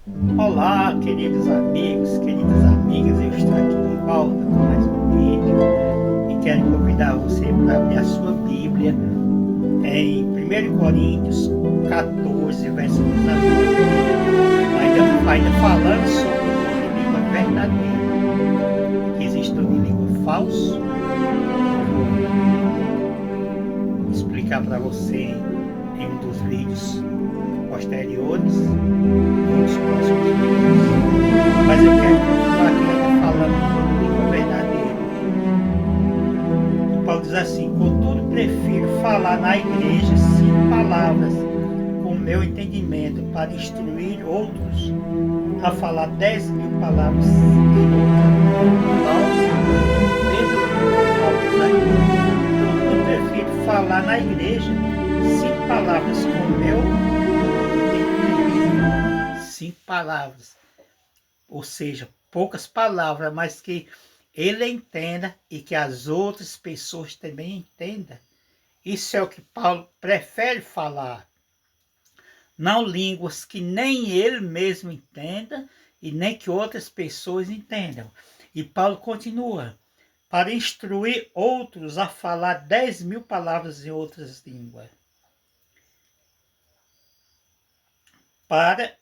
Olá, queridos amigos, queridas amigas, eu estou aqui de volta com mais um vídeo e quero convidar você para abrir a sua Bíblia em 1 Coríntios 14, versículo 19, ainda falando sobre o dom de língua verdadeira, que existe dom de língua falso. Vou explicar para você em um dos vídeos posteriores, nos próximos vídeos, mas eu quero continuar aqui falando sobre língua verdadeira. E Paulo diz assim: contudo prefiro falar na igreja 5 palavras com o meu entendimento para instruir outros a falar 10.000 palavras em outra. Contudo prefiro falar na igreja 5 palavras com o meu entendimento. 5 palavras, ou seja, poucas palavras, mas que ele entenda e que as outras pessoas também entendam. Isso é o que Paulo prefere falar. Não línguas que nem ele mesmo entenda e nem que outras pessoas entendam. E Paulo continua: para instruir outros a falar 10.000 palavras em outras línguas. Para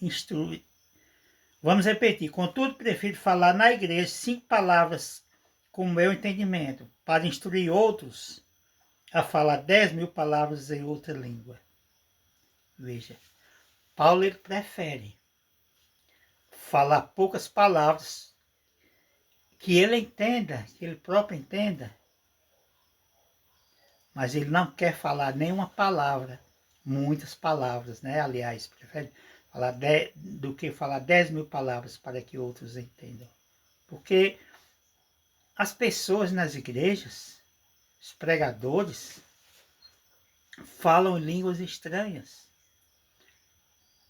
instruir. Vamos repetir. Contudo, prefiro falar na igreja 5 palavras com o meu entendimento, para instruir outros a falar 10.000 palavras em outra língua. Veja, Paulo ele prefere falar poucas palavras que ele entenda, que ele próprio entenda, mas ele não quer falar nenhuma palavra, muitas palavras, né? Aliás, prefere falar do que falar 10.000 palavras para que outros entendam. Porque as pessoas nas igrejas, os pregadores, falam línguas estranhas.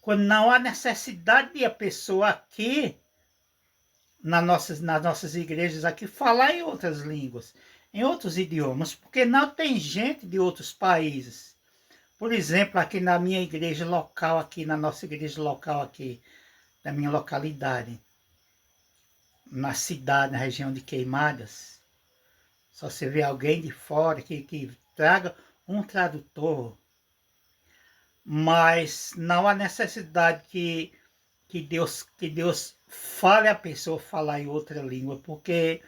Quando não há necessidade de a pessoa aqui, nas nossas igrejas aqui, falar em outras línguas, em outros idiomas, porque não tem gente de outros países. Por exemplo, aqui na minha igreja local, aqui na nossa igreja local aqui, da minha localidade, na cidade, na região de Queimadas, só se vê alguém de fora que traga um tradutor, mas não há necessidade que Deus fale a pessoa falar em outra língua, porque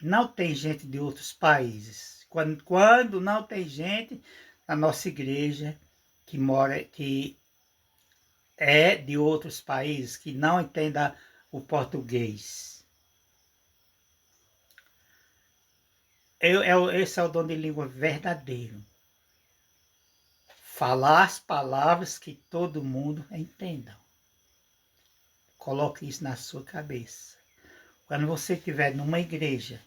não tem gente de outros países. Quando não tem gente na nossa igreja que é de outros países, que não entenda o português. Esse é o dom de língua verdadeiro. Falar as palavras que todo mundo entenda. Coloque isso na sua cabeça. Quando você estiver numa igreja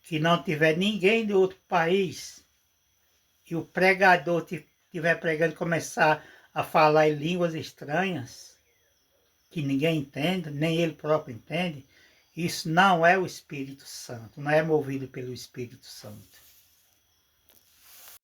que não tiver ninguém de outro país e o pregador estiver pregando e começar a falar em línguas estranhas que ninguém entende, nem ele próprio entende, isso não é o Espírito Santo, não é movido pelo Espírito Santo.